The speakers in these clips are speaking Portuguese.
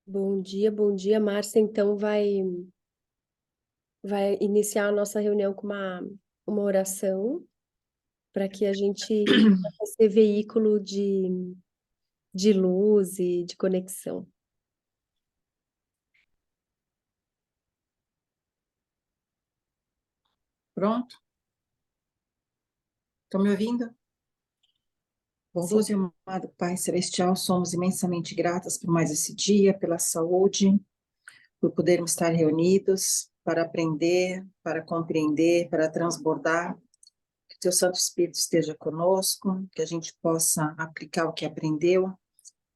Bom dia, Márcia. Então vai iniciar a nossa reunião com uma oração para que a gente possa ser veículo de luz e de conexão. Pronto? Estão me ouvindo? Sim. Bondoso e amado Pai Celestial, somos imensamente gratas por mais esse dia, pela saúde, por podermos estar reunidos para aprender, para compreender, para transbordar. Que Teu Santo Espírito esteja conosco, que a gente possa aplicar o que aprendeu,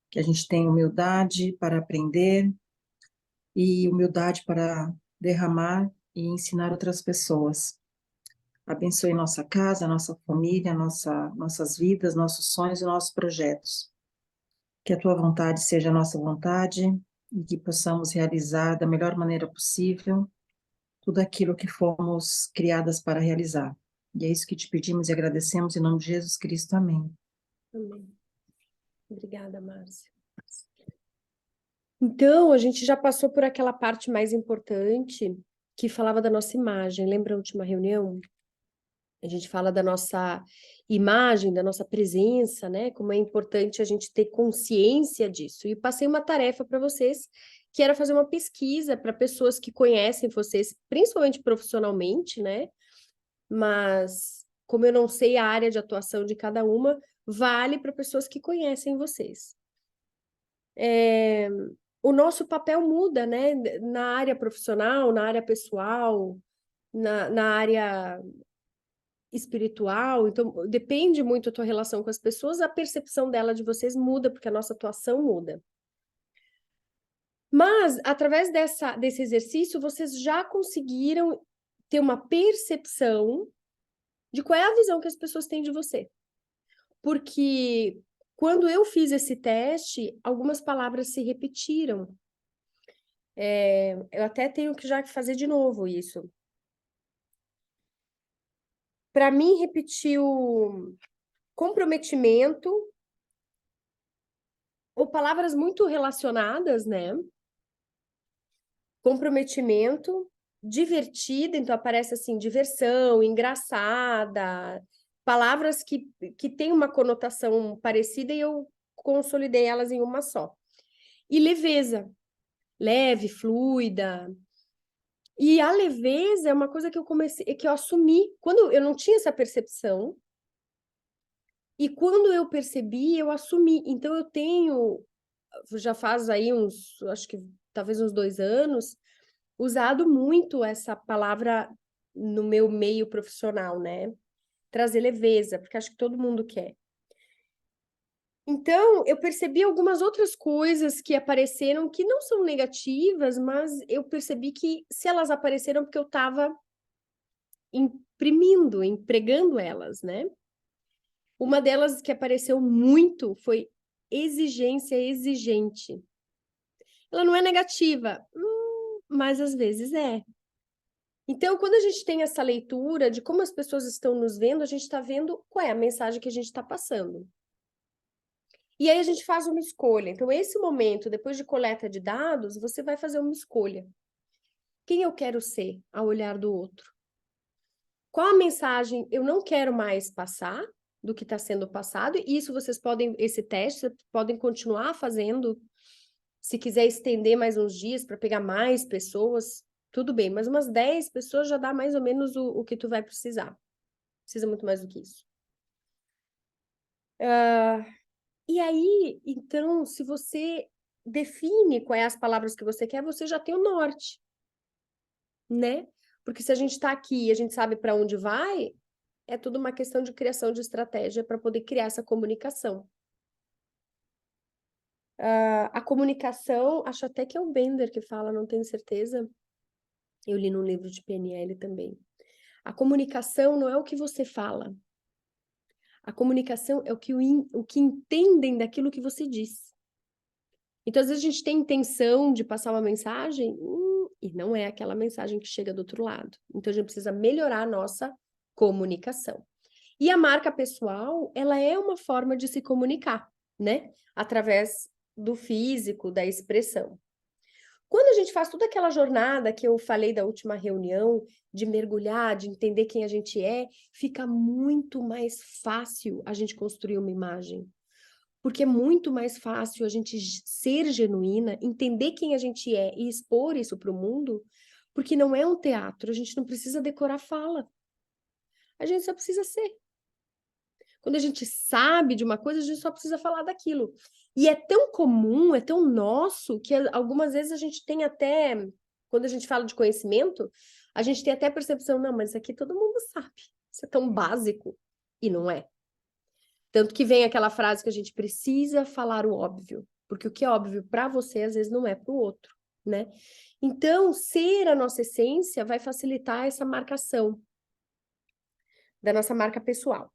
que a gente tenha humildade para aprender e humildade para derramar e ensinar outras pessoas. Abençoe nossa casa, nossa família, nossas vidas, nossos sonhos e nossos projetos. Que a tua vontade seja a nossa vontade e que possamos realizar da melhor maneira possível tudo aquilo que fomos criadas para realizar. E é isso que te pedimos e agradecemos em nome de Jesus Cristo. Amém. Amém. Obrigada, Márcia. Então, a gente já passou por aquela parte mais importante que falava da nossa imagem. Lembra a última reunião? A gente fala da nossa imagem, da nossa presença, né? Como é importante a gente ter consciência disso. E passei uma tarefa para vocês, que era fazer uma pesquisa para pessoas que conhecem vocês, principalmente profissionalmente, né? Mas como eu não sei a área de atuação de cada uma, vale para pessoas que conhecem vocês. O nosso papel muda, né? Na área profissional, na área pessoal, na área espiritual, então depende muito da tua relação com as pessoas, a percepção dela de vocês muda, porque a nossa atuação muda. Mas, através desse exercício, vocês já conseguiram ter uma percepção de qual é a visão que as pessoas têm de você. Porque quando eu fiz esse teste, algumas palavras se repetiram. Eu até tenho que já fazer de novo isso. Para mim, repetiu comprometimento, ou palavras muito relacionadas, né? Comprometimento, divertida, então aparece assim, diversão, engraçada, palavras que têm uma conotação parecida e eu consolidei elas em uma só. E leveza, leve, fluida. E a leveza é uma coisa que eu assumi, quando eu não tinha essa percepção, e quando eu percebi, eu assumi. Então eu tenho, já faz aí acho que talvez uns 2 anos, usado muito essa palavra no meu meio profissional, né? Trazer leveza, porque acho que todo mundo quer. Então, eu percebi algumas outras coisas que apareceram que não são negativas, mas eu percebi que se elas apareceram porque eu estava imprimindo, empregando elas, né? Uma delas que apareceu muito foi exigência exigente. Ela não é negativa, mas às vezes é. Então, quando a gente tem essa leitura de como as pessoas estão nos vendo, a gente está vendo qual é a mensagem que a gente está passando. E aí a gente faz uma escolha. Então, esse momento, depois de coleta de dados, você vai fazer uma escolha. Quem eu quero ser ao olhar do outro? Qual a mensagem eu não quero mais passar do que está sendo passado? E isso vocês podem, esse teste, vocês podem continuar fazendo. Se quiser estender mais uns dias para pegar mais pessoas, tudo bem, mas umas 10 pessoas já dá mais ou menos o que tu vai precisar. Precisa muito mais do que isso. E aí, então, se você define quais as palavras que você quer, você já tem o norte, né? Porque se a gente está aqui e a gente sabe para onde vai, é tudo uma questão de criação de estratégia para poder criar essa comunicação. A comunicação, acho até que é o Bender que fala, não tenho certeza. Eu li num livro de PNL também. A comunicação não é o que você fala. A comunicação é o que entendem daquilo que você diz. Então, às vezes, a gente tem intenção de passar uma mensagem e não é aquela mensagem que chega do outro lado. Então, a gente precisa melhorar a nossa comunicação. E a marca pessoal, ela é uma forma de se comunicar, né? Através do físico, da expressão. Quando a gente faz toda aquela jornada que eu falei da última reunião, de mergulhar, de entender quem a gente é, fica muito mais fácil a gente construir uma imagem. Porque é muito mais fácil a gente ser genuína, entender quem a gente é e expor isso para o mundo, porque não é um teatro, a gente não precisa decorar fala. A gente só precisa ser. Quando a gente sabe de uma coisa, a gente só precisa falar daquilo. E é tão comum, é tão nosso, que algumas vezes a gente tem até, quando a gente fala de conhecimento, a gente tem até a percepção, não, mas isso aqui todo mundo sabe. Isso é tão básico. E não é. Tanto que vem aquela frase que a gente precisa falar o óbvio, porque o que é óbvio para você, às vezes, não é para o outro, né? Então, ser a nossa essência vai facilitar essa marcação da nossa marca pessoal.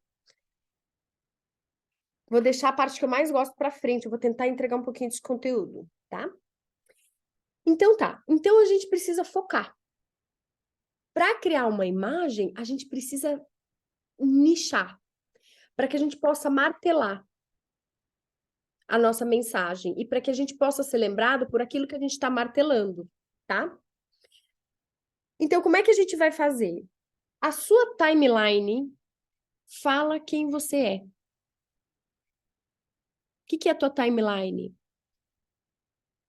Vou deixar a parte que eu mais gosto para frente, eu vou tentar entregar um pouquinho desse conteúdo, tá? Então tá, então a gente precisa focar. Para criar uma imagem, a gente precisa nichar, para que a gente possa martelar a nossa mensagem e para que a gente possa ser lembrado por aquilo que a gente está martelando, tá? Então, como é que a gente vai fazer? A sua timeline fala quem você é. O que é a tua timeline?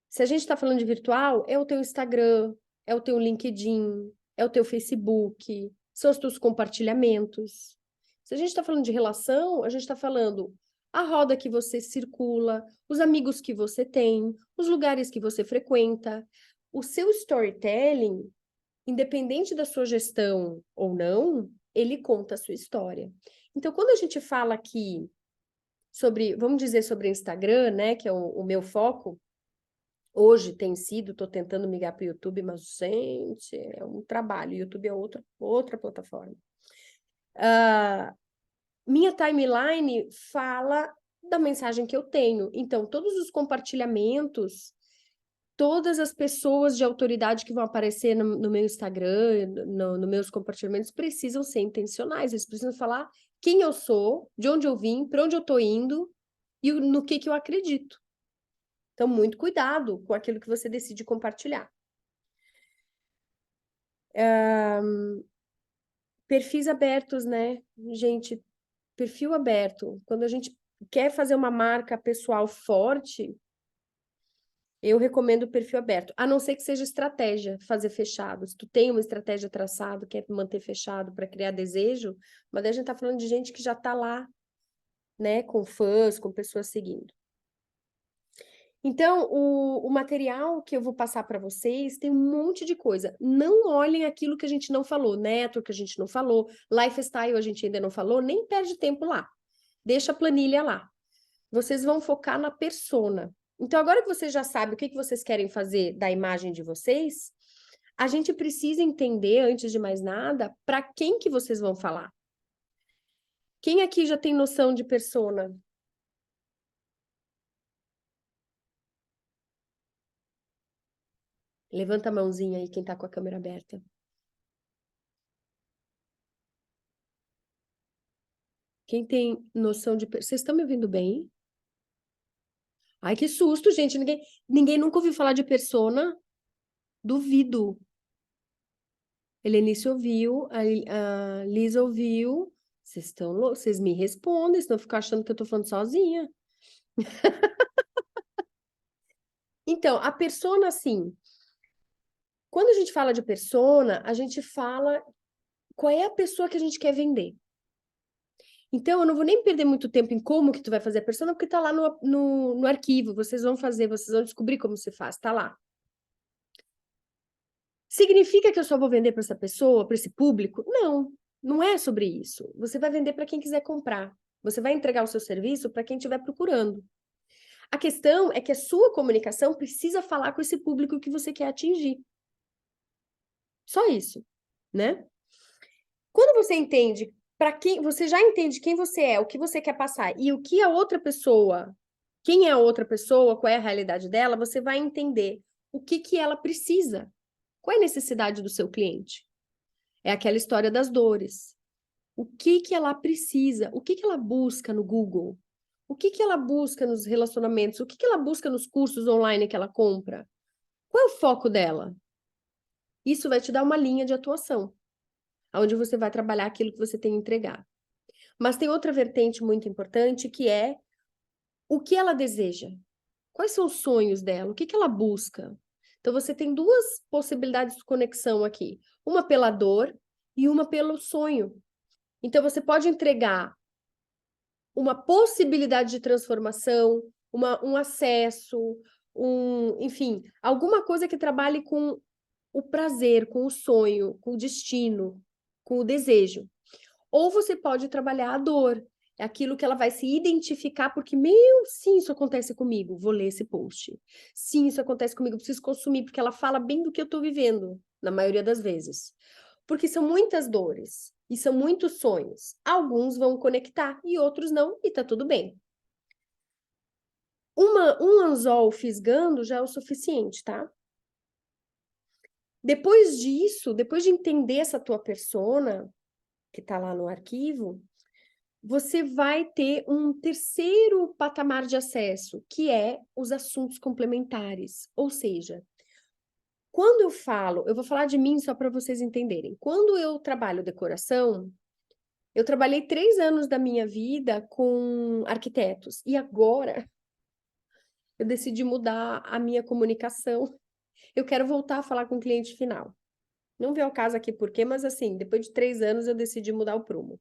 Se a gente está falando de virtual, é o teu Instagram, é o teu LinkedIn, é o teu Facebook, são os teus compartilhamentos. Se a gente está falando de relação, a gente está falando a roda que você circula, os amigos que você tem, os lugares que você frequenta. O seu storytelling, independente da sua gestão ou não, ele conta a sua história. Então, quando a gente fala aqui sobre, vamos dizer sobre Instagram, né, que é o meu foco, hoje tem sido, estou tentando migrar para o YouTube, mas, gente, é um trabalho. O YouTube é outra plataforma. Minha timeline fala da mensagem que eu tenho. Então, todos os compartilhamentos, todas as pessoas de autoridade que vão aparecer no meu Instagram, nos meus compartilhamentos, precisam ser intencionais. Eles precisam falar quem eu sou, de onde eu vim, para onde eu estou indo e no que eu acredito. Então, muito cuidado com aquilo que você decide compartilhar. Perfis abertos, né? Gente, perfil aberto. Quando a gente quer fazer uma marca pessoal forte, eu recomendo o perfil aberto. A não ser que seja estratégia, fazer fechado. Se tu tem uma estratégia traçada, quer manter fechado para criar desejo, mas daí a gente tá falando de gente que já tá lá, né? Com fãs, com pessoas seguindo. Então, o material que eu vou passar para vocês tem um monte de coisa. Não olhem aquilo que a gente não falou, network que a gente não falou, lifestyle a gente ainda não falou, nem perde tempo lá. Deixa a planilha lá. Vocês vão focar na persona. Então, agora que vocês já sabem o que vocês querem fazer da imagem de vocês, a gente precisa entender, antes de mais nada, para quem que vocês vão falar. Quem aqui já tem noção de persona? Levanta a mãozinha aí, quem tá com a câmera aberta. Quem tem noção de... Vocês estão me ouvindo bem? Ai, que susto, gente. Ninguém nunca ouviu falar de persona. Duvido. Helenice ouviu, a Liz ouviu. Vocês estão loucos? Vocês me respondem, senão eu fico achando que eu tô falando sozinha. Então, a persona, assim... Quando a gente fala de persona, a gente fala qual é a pessoa que a gente quer vender. Então, eu não vou nem perder muito tempo em como que tu vai fazer a persona, porque tá lá no arquivo, vocês vão fazer, vocês vão descobrir como se faz, tá lá. Significa que eu só vou vender para essa pessoa, para esse público? Não, não é sobre isso. Você vai vender para quem quiser comprar. Você vai entregar o seu serviço para quem estiver procurando. A questão é que a sua comunicação precisa falar com esse público que você quer atingir. Só isso, né? Quando você entende para quem, você já entende quem você é, o que você quer passar e o que a outra pessoa, quem é a outra pessoa, qual é a realidade dela, você vai entender o que ela precisa. Qual é a necessidade do seu cliente? É aquela história das dores. O que ela precisa? O que ela busca no Google? O que ela busca nos relacionamentos? O que ela busca nos cursos online que ela compra? Qual é o foco dela? Isso vai te dar uma linha de atuação, onde você vai trabalhar aquilo que você tem que entregar. Mas tem outra vertente muito importante, que é o que ela deseja. Quais são os sonhos dela? O que ela busca? Então, você tem duas possibilidades de conexão aqui. Uma pela dor e uma pelo sonho. Então, você pode entregar uma possibilidade de transformação, um acesso, enfim, alguma coisa que trabalhe com o prazer, com o sonho, com o destino, com o desejo. Ou você pode trabalhar a dor, é aquilo que ela vai se identificar, porque, sim, isso acontece comigo, vou ler esse post. Sim, isso acontece comigo, preciso consumir, porque ela fala bem do que eu estou vivendo, na maioria das vezes. Porque são muitas dores e são muitos sonhos. Alguns vão conectar e outros não, e tá tudo bem. Um anzol fisgando já é o suficiente, tá? Depois disso, depois de entender essa tua persona, que tá lá no arquivo, você vai ter um terceiro patamar de acesso, que é os assuntos complementares. Ou seja, quando eu vou falar de mim só para vocês entenderem. Quando eu trabalho decoração, eu trabalhei 3 anos da minha vida com arquitetos. E agora eu decidi mudar a minha comunicação. Eu quero voltar a falar com o cliente final. Não veio ao caso aqui por quê, mas assim, depois de 3 anos eu decidi mudar o prumo.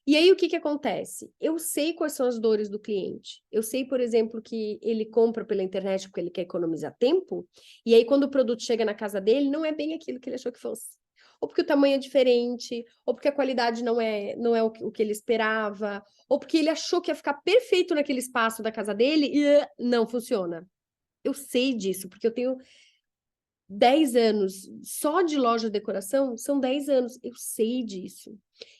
E aí, o que acontece? Eu sei quais são as dores do cliente. Eu sei, por exemplo, que ele compra pela internet porque ele quer economizar tempo, e aí, quando o produto chega na casa dele, não é bem aquilo que ele achou que fosse. Ou porque o tamanho é diferente, ou porque a qualidade não é o que ele esperava, ou porque ele achou que ia ficar perfeito naquele espaço da casa dele e não funciona. Eu sei disso, porque eu tenho 10 anos só de loja de decoração, são 10 anos, eu sei disso.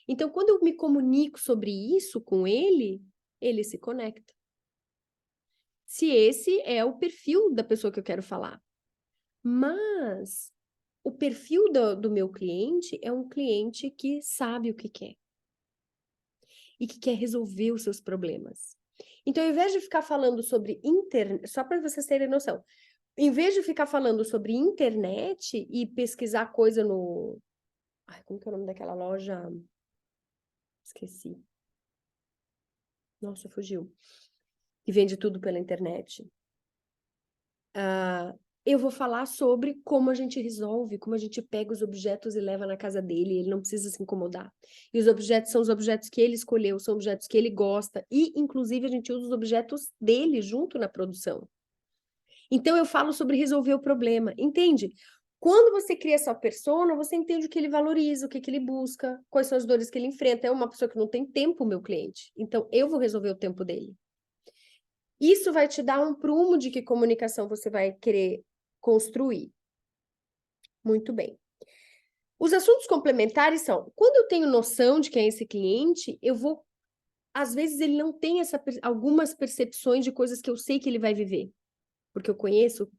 Então, quando eu me comunico sobre isso com ele, ele se conecta. Se esse é o perfil da pessoa que eu quero falar. Mas o perfil do meu cliente é um cliente que sabe o que quer. E que quer resolver os seus problemas. Então, ao invés de ficar falando sobre internet, só para vocês terem noção, em vez de ficar falando sobre internet e pesquisar coisa no... Ai, como que é o nome daquela loja? Esqueci. Nossa, fugiu. Que vende tudo pela internet. Eu vou falar sobre como a gente resolve, como a gente pega os objetos e leva na casa dele, ele não precisa se incomodar. E os objetos são os objetos que ele escolheu, são objetos que ele gosta, e inclusive a gente usa os objetos dele junto na produção. Então eu falo sobre resolver o problema, entende? Quando você cria essa persona, você entende o que ele valoriza, o que ele busca, quais são as dores que ele enfrenta. É uma pessoa que não tem tempo, meu cliente. Então eu vou resolver o tempo dele. Isso vai te dar um prumo de que comunicação você vai querer construir. Muito bem. Os assuntos complementares são, quando eu tenho noção de quem é esse cliente, eu vou... Às vezes ele não tem algumas percepções de coisas que eu sei que ele vai viver. Porque eu conheço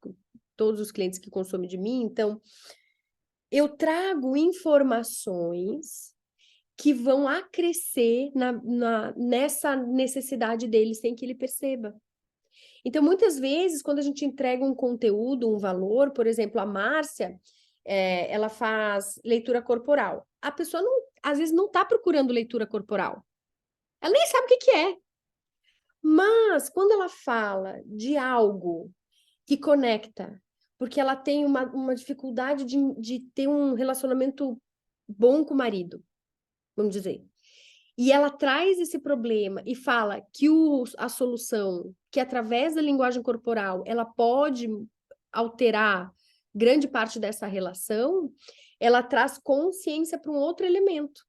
todos os clientes que consomem de mim, então eu trago informações que vão acrescer nessa necessidade dele sem que ele perceba. Então, muitas vezes, quando a gente entrega um conteúdo, um valor, por exemplo, a Márcia, ela faz leitura corporal. A pessoa, às vezes, não está procurando leitura corporal. Ela nem sabe o que é. Mas, quando ela fala de algo que conecta, porque ela tem uma dificuldade de ter um relacionamento bom com o marido, vamos dizer. E ela traz esse problema e fala que a solução, que através da linguagem corporal, ela pode alterar grande parte dessa relação, ela traz consciência para um outro elemento.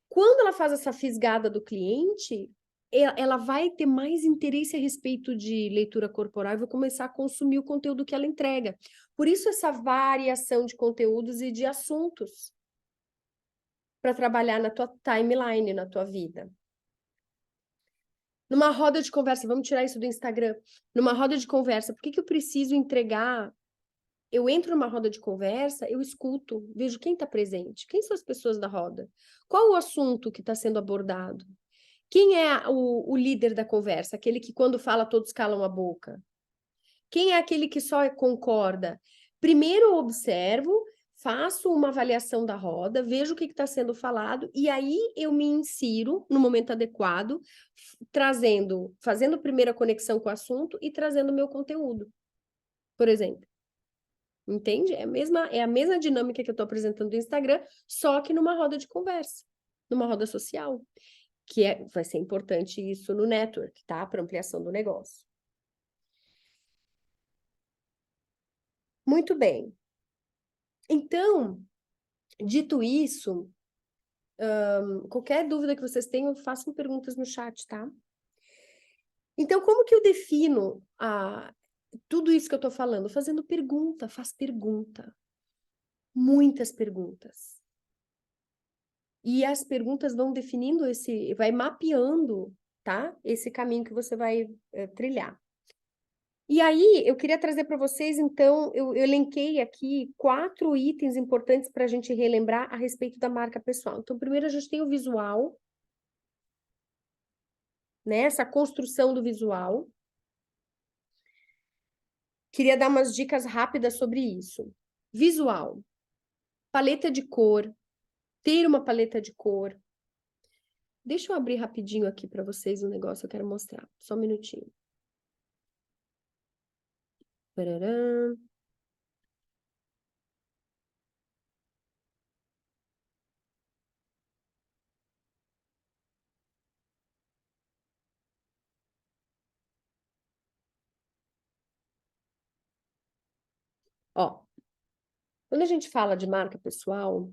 Quando ela faz essa fisgada do cliente, ela vai ter mais interesse a respeito de leitura corporal e vai começar a consumir o conteúdo que ela entrega. Por isso, essa variação de conteúdos e de assuntos para trabalhar na tua timeline, na tua vida. Numa roda de conversa, vamos tirar isso do Instagram. Numa roda de conversa, por que eu preciso entregar? Eu entro numa roda de conversa, eu escuto, vejo quem está presente, quem são as pessoas da roda, qual o assunto que está sendo abordado, quem é o líder da conversa, aquele que quando fala todos calam a boca. Quem é aquele que só concorda? Primeiro eu observo, faço uma avaliação da roda, vejo o que está sendo falado, e aí eu me insiro no momento adequado, fazendo primeiro a conexão com o assunto e trazendo o meu conteúdo, por exemplo. Entende? É a mesma dinâmica que eu estou apresentando no Instagram, só que numa roda de conversa, numa roda social, vai ser importante isso no network, tá? Para ampliação do negócio. Muito bem. Então, dito isso, qualquer dúvida que vocês tenham, façam perguntas no chat, tá? Então, como que eu defino tudo isso que eu estou falando? Fazendo pergunta, faz pergunta. Muitas perguntas. E as perguntas vão definindo vai mapeando, tá? Esse caminho que você vai trilhar. E aí, eu queria trazer para vocês, então, eu elenquei aqui 4 itens importantes para a gente relembrar a respeito da marca pessoal. Então, primeiro a gente tem o visual, né? Essa construção do visual. Queria dar umas dicas rápidas sobre isso. Visual, paleta de cor, ter uma paleta de cor. Deixa eu abrir rapidinho aqui para vocês um negócio que eu quero mostrar. Só um minutinho. Parará. Ó, quando a gente fala de marca pessoal,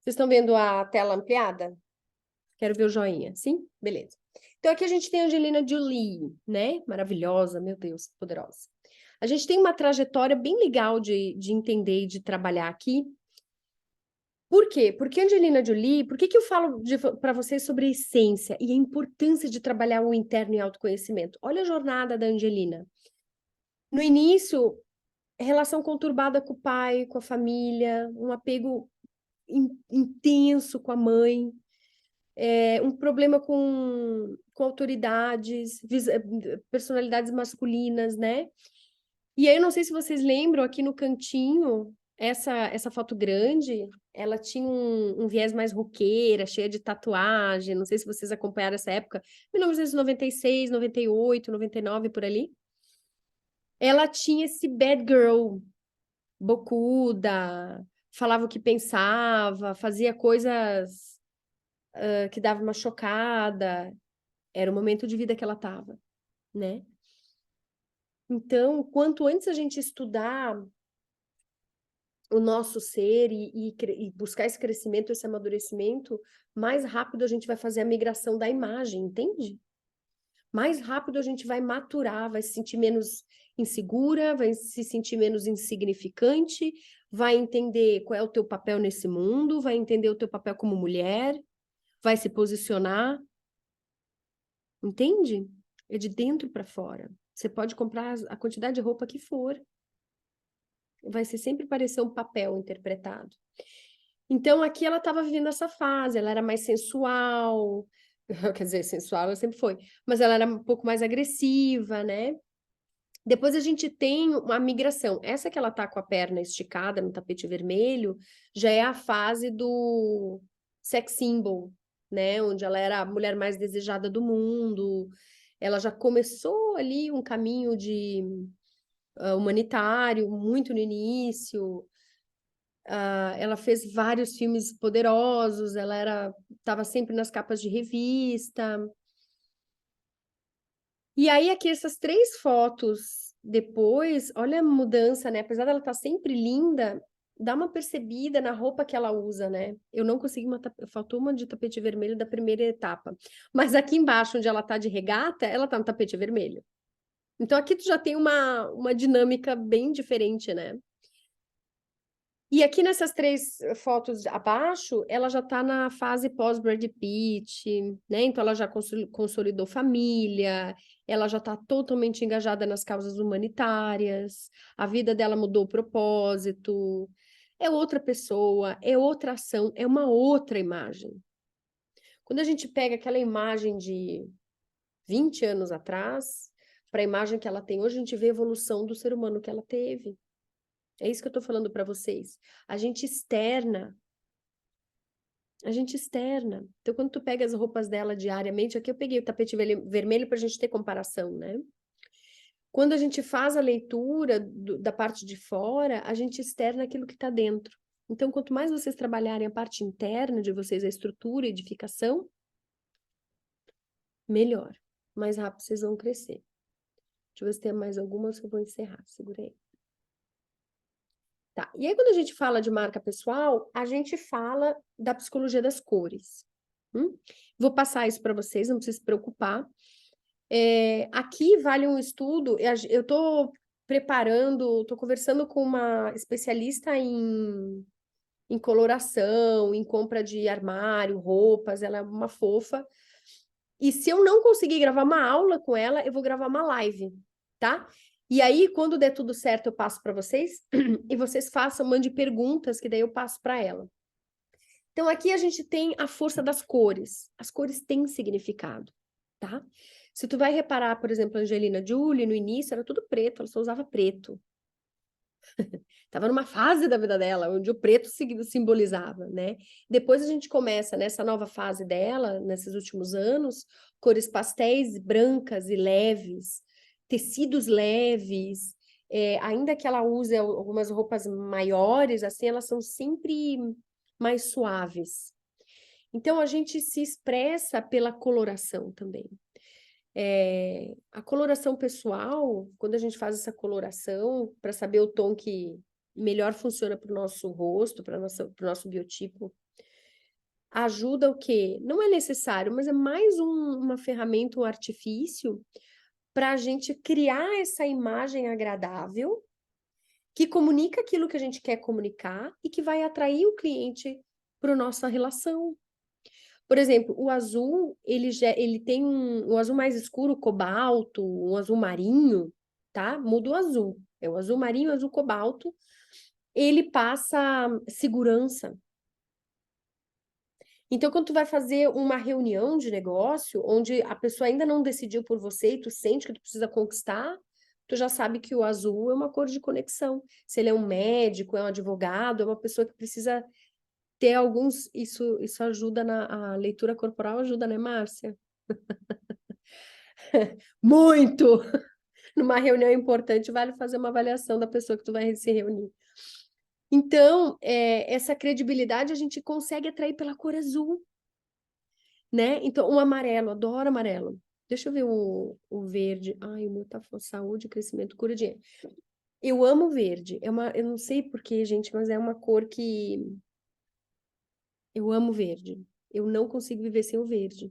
vocês estão vendo a tela ampliada? Quero ver o joinha. Sim? Beleza. Então, aqui a gente tem a Angelina Jolie, né? Maravilhosa, meu Deus, poderosa. A gente tem uma trajetória bem legal de entender e de trabalhar aqui. Por quê? Porque Angelina Jolie, por que eu falo para vocês sobre a essência e a importância de trabalhar o interno e autoconhecimento? Olha a jornada da Angelina. No início, relação conturbada com o pai, com a família, um apego intenso com a mãe, um problema com autoridades, personalidades masculinas, né? E aí, eu não sei se vocês lembram, aqui no cantinho, essa foto grande, ela tinha um viés mais roqueira, cheia de tatuagem, não sei se vocês acompanharam essa época, 1996, 98, 99, por ali. Ela tinha esse bad girl, bocuda, falava o que pensava, fazia coisas que dava uma chocada. Era o momento de vida que ela estava, né? Então, quanto antes a gente estudar o nosso ser e buscar esse crescimento, esse amadurecimento, mais rápido a gente vai fazer a migração da imagem, entende? Mais rápido a gente vai maturar, vai se sentir menos insegura, vai se sentir menos insignificante, vai entender qual é o teu papel nesse mundo, vai entender o teu papel como mulher, vai se posicionar, entende? É de dentro para fora. Você pode comprar a quantidade de roupa que for. Vai ser sempre parecer um papel interpretado. Então, aqui ela estava vivendo essa fase, ela era mais sensual, quer dizer, sensual ela sempre foi, mas ela era um pouco mais agressiva, né? Depois a gente tem uma migração. Essa que ela tá com a perna esticada no tapete vermelho, já é a fase do sex symbol, né? Onde ela era a mulher mais desejada do mundo. Ela já começou ali um caminho de humanitário, muito no início. Ela fez vários filmes poderosos, ela estava sempre nas capas de revista. E aí, aqui, essas 3 fotos depois, olha a mudança, né? Apesar dela estar sempre linda, dá uma percebida na roupa que ela usa, né? Eu não consegui faltou uma de tapete vermelho da primeira etapa. Mas aqui embaixo, onde ela tá de regata, ela tá no tapete vermelho. Então, aqui tu já tem uma dinâmica bem diferente, né? E aqui nessas 3 fotos abaixo, ela já está na fase pós-Brad Pitt, né? Então, ela já consolidou família, ela já está totalmente engajada nas causas humanitárias, a vida dela mudou o propósito, é outra pessoa, é outra ação, é uma outra imagem. Quando a gente pega aquela imagem de 20 anos atrás, para a imagem que ela tem hoje, a gente vê a evolução do ser humano que ela teve. É isso que eu estou falando para vocês. A gente externa. A gente externa. Então, quando tu pega as roupas dela diariamente, aqui eu peguei o tapete vermelho para a gente ter comparação, né? Quando a gente faz a leitura da parte de fora, a gente externa aquilo que está dentro. Então, quanto mais vocês trabalharem a parte interna de vocês, a estrutura, a edificação, melhor. Mais rápido vocês vão crescer. Deixa eu ver se tem mais algumas que eu vou encerrar. Segura aí. Tá. E aí, quando a gente fala de marca pessoal, a gente fala da psicologia das cores. Vou passar isso para vocês, não precisa se preocupar. Aqui vale um estudo, eu estou preparando, estou conversando com uma especialista em coloração, em compra de armário, roupas, ela é uma fofa. E se eu não conseguir gravar uma aula com ela, eu vou gravar uma live, tá? E aí, quando der tudo certo, eu passo para vocês, e vocês mandem perguntas, que daí eu passo para ela. Então, aqui a gente tem a força das cores. As cores têm significado, tá? Se tu vai reparar, por exemplo, a Angelina Jolie, no início era tudo preto, ela só usava preto. Tava numa fase da vida dela, onde o preto simbolizava, né? Depois a gente começa nessa nova fase dela, nesses últimos anos, cores pastéis, brancas e leves, tecidos leves, ainda que ela use algumas roupas maiores, assim, elas são sempre mais suaves. Então, a gente se expressa pela coloração também. A coloração pessoal, quando a gente faz essa coloração, para saber o tom que melhor funciona para o nosso rosto, para o nosso biotipo, ajuda o quê? Não é necessário, mas é mais uma ferramenta, um artifício, para a gente criar essa imagem agradável, que comunica aquilo que a gente quer comunicar e que vai atrair o cliente para a nossa relação. Por exemplo, o azul, ele tem um azul mais escuro, cobalto, um azul marinho, tá? Muda o azul. É o azul marinho, o azul cobalto. Ele passa segurança. Então, quando tu vai fazer uma reunião de negócio, onde a pessoa ainda não decidiu por você e tu sente que tu precisa conquistar, tu já sabe que o azul é uma cor de conexão. Se ele é um médico, é um advogado, é uma pessoa que precisa ter alguns... Isso ajuda a leitura corporal, ajuda, né, Márcia? Muito! Numa reunião importante, vale fazer uma avaliação da pessoa que tu vai se reunir. Então, essa credibilidade a gente consegue atrair pela cor azul, né? Então, o amarelo, adoro amarelo. Deixa eu ver o verde. Ai, o meu tá falando saúde, crescimento, cura, dinheiro. Eu amo verde. Eu não sei porquê, gente, mas é uma cor que... Eu amo verde. Eu não consigo viver sem o verde.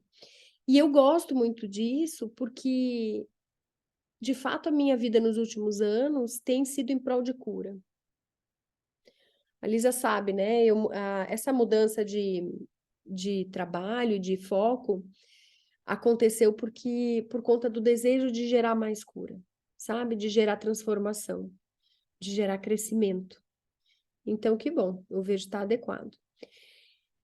E eu gosto muito disso porque, de fato, a minha vida nos últimos anos tem sido em prol de cura. A Lisa sabe, né? Essa mudança de trabalho, de foco, aconteceu por conta do desejo de gerar mais cura, sabe? De gerar transformação, de gerar crescimento. Então, que bom, o verde está adequado.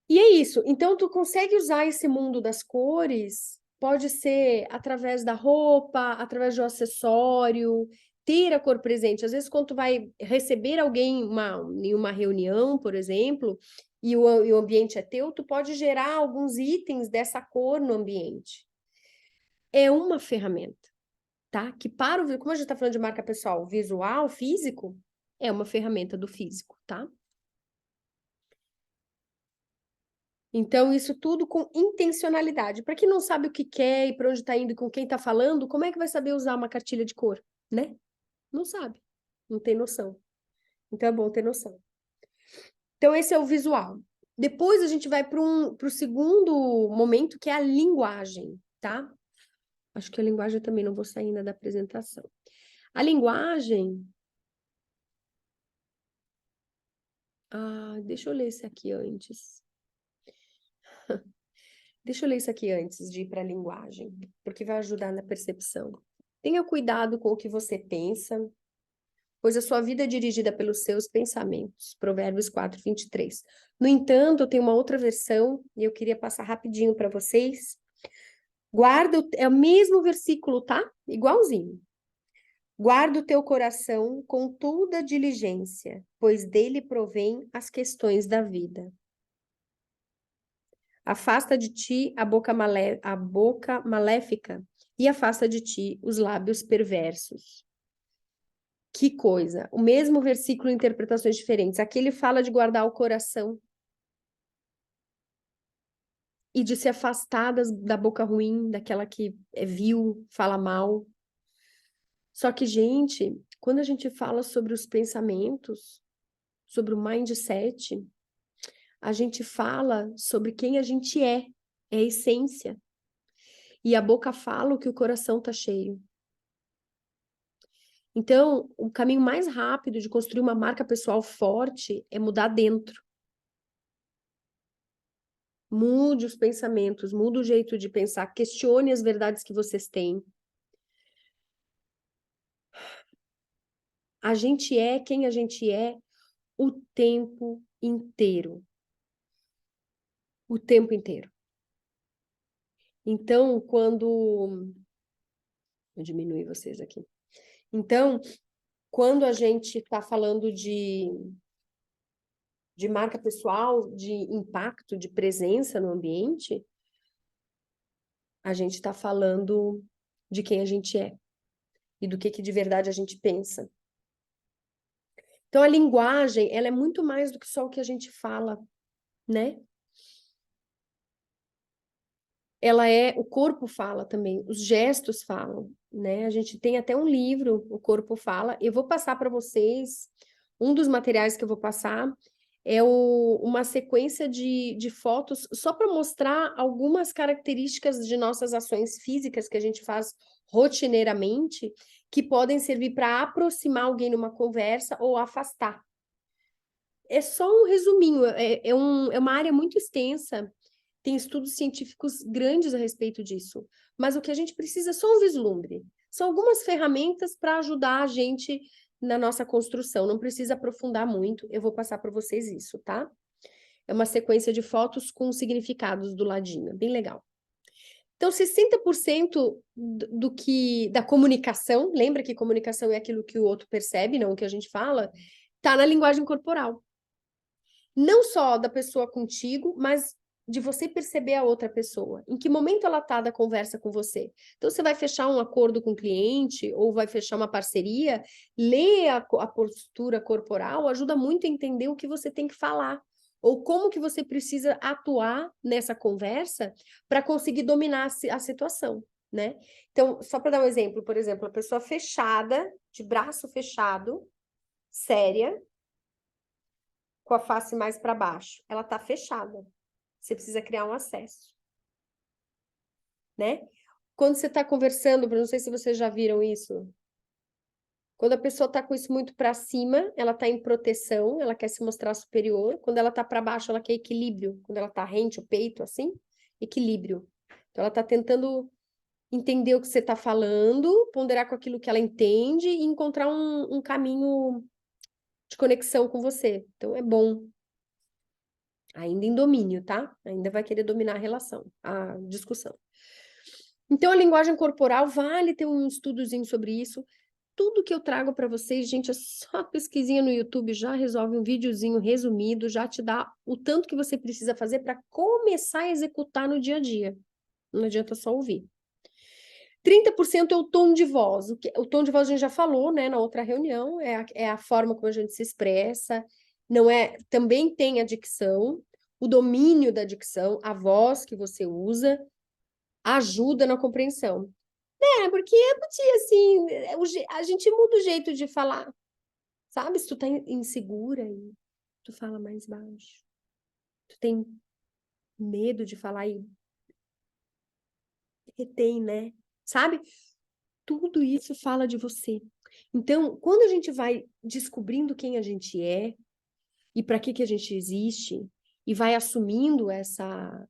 E é isso. Então, tu consegue usar esse mundo das cores, pode ser através da roupa, através do acessório, ter a cor presente. Às vezes, quando tu vai receber alguém em uma reunião, por exemplo, e o ambiente é teu, tu pode gerar alguns itens dessa cor no ambiente. É uma ferramenta, tá? Que como a gente está falando de marca pessoal, visual, físico, é uma ferramenta do físico, tá? Então, isso tudo com intencionalidade. Para quem não sabe o que quer e para onde está indo e com quem está falando, como é que vai saber usar uma cartilha de cor, né? Não sabe, não tem noção. Então, é bom ter noção. Então, esse é o visual. Depois, a gente vai para o segundo momento, que é a linguagem, tá? Acho que a linguagem eu também não vou sair ainda da apresentação. A linguagem... deixa eu ler isso aqui antes. Deixa eu ler isso aqui antes de ir para a linguagem, porque vai ajudar na percepção. Tenha cuidado com o que você pensa, pois a sua vida é dirigida pelos seus pensamentos. Provérbios 4, 23. No entanto, eu tenho uma outra versão e eu queria passar rapidinho para vocês. Guarda, é o mesmo versículo, tá? Igualzinho. Guarda o teu coração com toda diligência, pois dele provém as questões da vida. Afasta de ti a boca maléfica e afasta de ti os lábios perversos. Que coisa! O mesmo versículo em interpretações diferentes. Aqui ele fala de guardar o coração e de se afastar da boca ruim, daquela que é vil, fala mal. Só que, gente, quando a gente fala sobre os pensamentos, sobre o mindset, a gente fala sobre quem a gente é a essência. E a boca fala o que o coração tá cheio. Então, o caminho mais rápido de construir uma marca pessoal forte é mudar dentro. Mude os pensamentos, mude o jeito de pensar, questione as verdades que vocês têm. A gente é quem a gente é o tempo inteiro. O tempo inteiro. Então, quando... Vou diminuir vocês aqui. Então, quando a gente está falando de marca pessoal, de impacto, de presença no ambiente, a gente está falando de quem a gente é e do que de verdade a gente pensa. Então, a linguagem, ela é muito mais do que só o que a gente fala, né? Ela é, o corpo fala também, os gestos falam, né? A gente tem até um livro, O Corpo Fala. Eu vou passar para vocês, um dos materiais que eu vou passar é uma sequência de fotos só para mostrar algumas características de nossas ações físicas que a gente faz rotineiramente, que podem servir para aproximar alguém numa conversa ou afastar. É só um resuminho, é uma área muito extensa, tem estudos científicos grandes a respeito disso, mas o que a gente precisa é só um vislumbre. São algumas ferramentas para ajudar a gente na nossa construção, não precisa aprofundar muito, eu vou passar para vocês isso, tá? É uma sequência de fotos com significados do ladinho, bem legal. Então, 60% da comunicação, lembra que comunicação é aquilo que o outro percebe, não o que a gente fala, tá na linguagem corporal. Não só da pessoa contigo, mas de você perceber a outra pessoa. Em que momento ela está da conversa com você? Então, você vai fechar um acordo com o cliente ou vai fechar uma parceria, ler a postura corporal ajuda muito a entender o que você tem que falar ou como que você precisa atuar nessa conversa para conseguir dominar a situação, né? Então, só para dar um exemplo, por exemplo, a pessoa fechada, de braço fechado, séria, com a face mais para baixo, ela está fechada. Você precisa criar um acesso, né? Quando você está conversando, não sei se vocês já viram isso, quando a pessoa está com isso muito para cima, ela está em proteção, ela quer se mostrar superior. Quando ela está para baixo, ela quer equilíbrio. Quando ela está rente, o peito, assim, equilíbrio. Então, ela está tentando entender o que você está falando, ponderar com aquilo que ela entende e encontrar um caminho de conexão com você. Então, é bom. Ainda em domínio, tá? Ainda vai querer dominar a relação, a discussão. Então, a linguagem corporal, vale ter um estudozinho sobre isso. Tudo que eu trago para vocês, gente, é só pesquisinha no YouTube, já resolve um videozinho resumido, já te dá o tanto que você precisa fazer para começar a executar no dia a dia. Não adianta só ouvir. 30% é o tom de voz. O tom de voz a gente já falou, né, na outra reunião, é a forma como a gente se expressa, não é, também tem a dicção, o domínio da dicção, a voz que você usa, ajuda na compreensão. Porque assim, a gente muda o jeito de falar, sabe? Se tu tá insegura, tu fala mais baixo. Tu tem medo de falar e retém, né? Sabe? Tudo isso fala de você. Então, quando a gente vai descobrindo quem a gente é e para que a gente existe e vai assumindo essa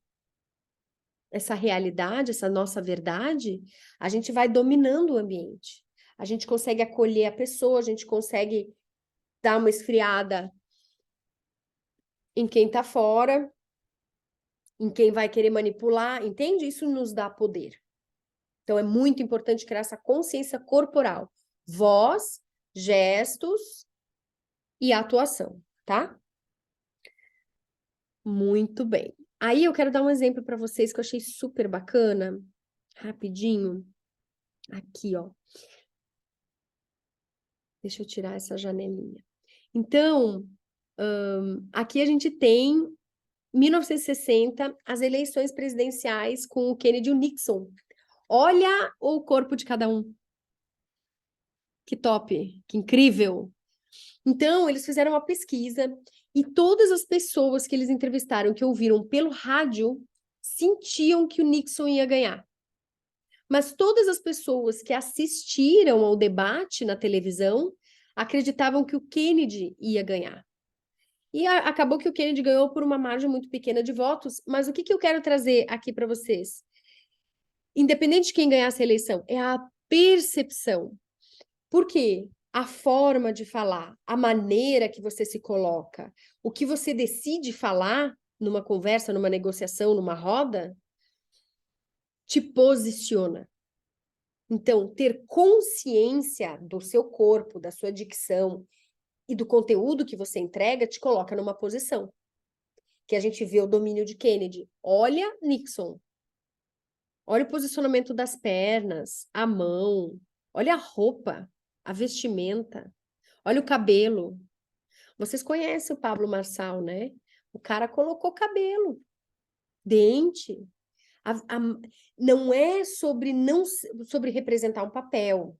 realidade, essa nossa verdade, a gente vai dominando o ambiente. A gente consegue acolher a pessoa, a gente consegue dar uma esfriada em quem está fora, em quem vai querer manipular, entende? Isso nos dá poder. Então, é muito importante criar essa consciência corporal. Voz, gestos e atuação, tá? Muito bem. Aí eu quero dar um exemplo para vocês que eu achei super bacana, rapidinho. Aqui, ó. Deixa eu tirar essa janelinha. Então, aqui a gente tem 1960, as eleições presidenciais com o Kennedy e o Nixon. Olha o corpo de cada um. Que top, que incrível. Então, eles fizeram uma pesquisa e todas as pessoas que eles entrevistaram, que ouviram pelo rádio, sentiam que o Nixon ia ganhar. Mas todas as pessoas que assistiram ao debate na televisão acreditavam que o Kennedy ia ganhar. E acabou que o Kennedy ganhou por uma margem muito pequena de votos, mas o que eu quero trazer aqui para vocês? Independente de quem ganhasse a eleição, é a percepção. Por quê? A forma de falar, a maneira que você se coloca, o que você decide falar numa conversa, numa negociação, numa roda, te posiciona. Então, ter consciência do seu corpo, da sua dicção e do conteúdo que você entrega te coloca numa posição. Que a gente vê o domínio de Kennedy. Olha Nixon. Olha o posicionamento das pernas, a mão, olha a roupa, a vestimenta, olha o cabelo. Vocês conhecem o Pablo Marçal, né? O cara colocou cabelo, dente. Não é sobre representar um papel.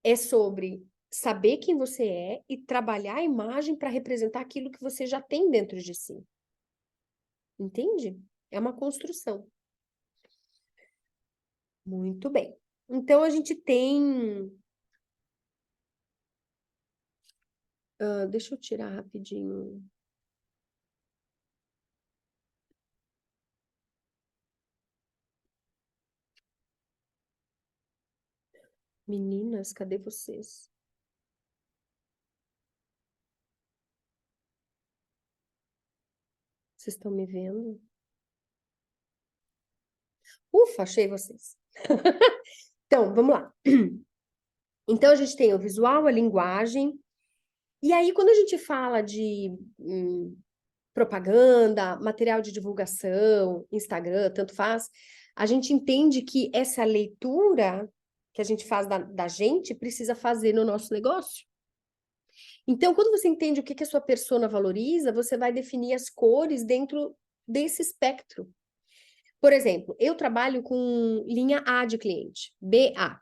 É sobre saber quem você é e trabalhar a imagem para representar aquilo que você já tem dentro de si. Entende? É uma construção. Muito bem. Então, a gente tem... deixa eu tirar rapidinho. Meninas, cadê vocês? Vocês estão me vendo? Ufa, achei vocês. Então, vamos lá. Então, a gente tem o visual, a linguagem. E aí, quando a gente fala de propaganda, material de divulgação, Instagram, tanto faz, a gente entende que essa leitura que a gente faz da gente precisa fazer no nosso negócio. Então, quando você entende o que a sua persona valoriza, você vai definir as cores dentro desse espectro. Por exemplo, eu trabalho com linha A de cliente, BA,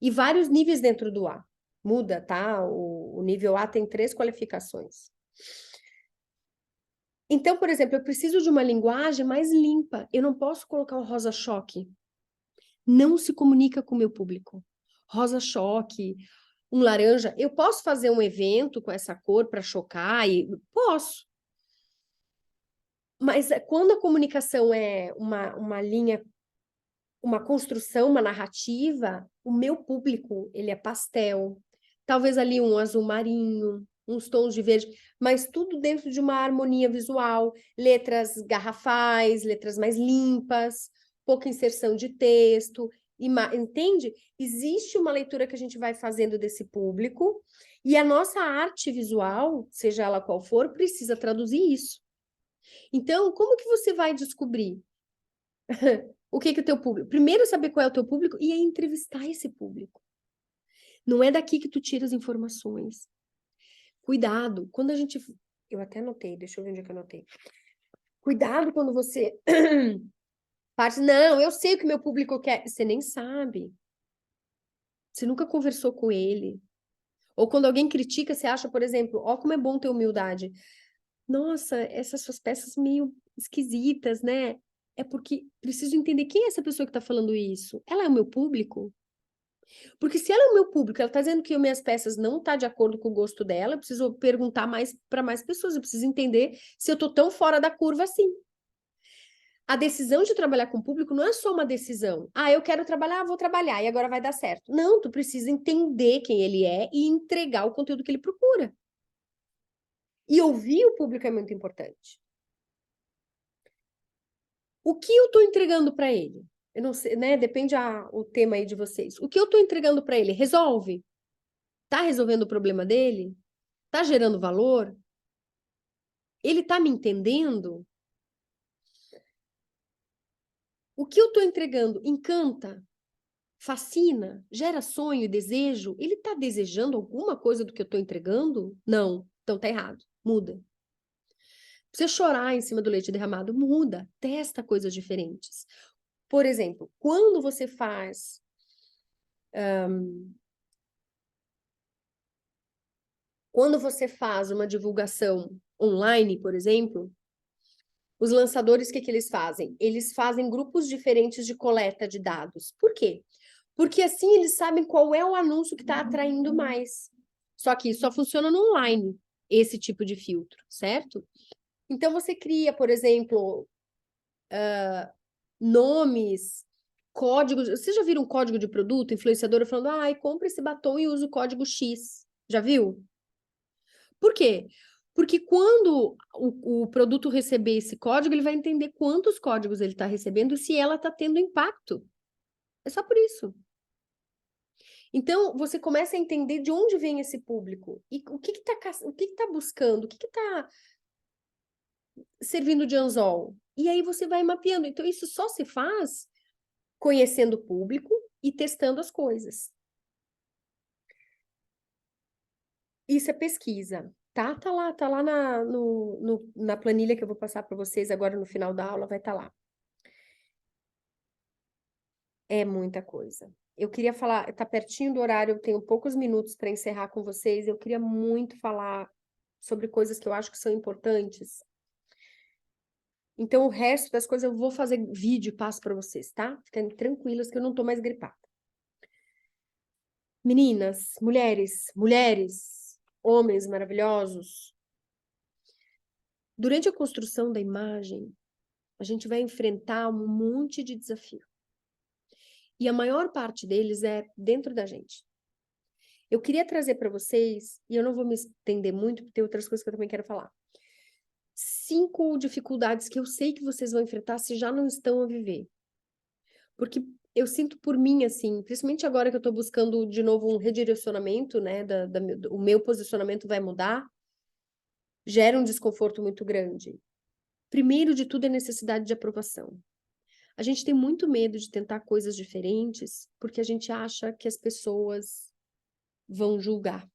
e vários níveis dentro do A. Muda, tá? O nível A tem 3 qualificações. Então, por exemplo, eu preciso de uma linguagem mais limpa. Eu não posso colocar um rosa choque. Não se comunica com o meu público. Rosa choque, um laranja. Eu posso fazer um evento com essa cor para chocar? Posso. Mas quando a comunicação é uma linha, uma construção, uma narrativa, o meu público, ele é pastel. Talvez ali um azul marinho, uns tons de verde, mas tudo dentro de uma harmonia visual, letras garrafais, letras mais limpas, pouca inserção de texto, entende? Existe uma leitura que a gente vai fazendo desse público, e a nossa arte visual, seja ela qual for, precisa traduzir isso. Então, como que você vai descobrir o que o teu público... Primeiro, saber qual é o teu público e aí entrevistar esse público. Não é daqui que tu tira as informações. Cuidado, quando a gente... Eu até anotei, deixa eu ver onde é que eu anotei. Cuidado quando você... parte, não, eu sei o que meu público quer. Você nem sabe. Você nunca conversou com ele. Ou quando alguém critica, você acha, por exemplo, ó, como é bom ter humildade. Nossa, essas suas peças meio esquisitas, né? É porque preciso entender quem é essa pessoa que está falando isso. Ela é o meu público? Porque se ela é o meu público, ela está dizendo que minhas peças não estão de acordo com o gosto dela, eu preciso perguntar mais para mais pessoas, eu preciso entender se eu estou tão fora da curva assim. A decisão de trabalhar com o público não é só uma decisão. Ah, eu quero trabalhar, vou trabalhar e agora vai dar certo. Não, tu precisa entender quem ele é e entregar o conteúdo que ele procura. E ouvir o público é muito importante. O que eu estou entregando para ele? Eu não sei, né? Depende o tema aí de vocês. O que eu estou entregando para ele resolve? Tá resolvendo o problema dele? Tá gerando valor? Ele tá me entendendo? O que eu estou entregando encanta, fascina, gera sonho e desejo? Ele tá desejando alguma coisa do que eu estou entregando? Não. Então tá errado. Muda. Você chorar em cima do leite derramado, muda. Testa coisas diferentes. Por exemplo, quando você faz uma divulgação online, por exemplo, os lançadores, o que eles fazem? Eles fazem grupos diferentes de coleta de dados. Por quê? Porque assim eles sabem qual é o anúncio que está atraindo mais. Só que só funciona no online, esse tipo de filtro, certo? Então você cria, por exemplo, nomes, códigos. Vocês já viram um código de produto? Influenciadora falando, ai, compra esse batom e usa o código X. Já viu? Por quê? Porque quando o produto receber esse código, ele vai entender quantos códigos ele está recebendo e se ela está tendo impacto. É só por isso. Então, você começa a entender de onde vem esse público e o que está buscando, o que está servindo de anzol. E aí você vai mapeando. Então, isso só se faz conhecendo o público e testando as coisas. Isso é pesquisa, tá? Tá lá na planilha que eu vou passar para vocês agora no final da aula, vai estar lá. É muita coisa. Eu queria falar, tá pertinho do horário, eu tenho poucos minutos para encerrar com vocês. Eu queria muito falar sobre coisas que eu acho que são importantes. Então, o resto das coisas eu vou fazer vídeo e passo para vocês, tá? Fiquem tranquilas que eu não tô mais gripada. Meninas, mulheres, homens maravilhosos. Durante a construção da imagem, a gente vai enfrentar um monte de desafio. E a maior parte deles é dentro da gente. Eu queria trazer para vocês, e eu não vou me estender muito, porque tem outras coisas que eu também quero falar. 5 dificuldades que eu sei que vocês vão enfrentar se já não estão a viver. Porque eu sinto por mim, assim, principalmente agora que eu estou buscando de novo um redirecionamento, né? O meu posicionamento vai mudar, gera um desconforto muito grande. Primeiro de tudo é necessidade de aprovação. A gente tem muito medo de tentar coisas diferentes porque a gente acha que as pessoas vão julgar.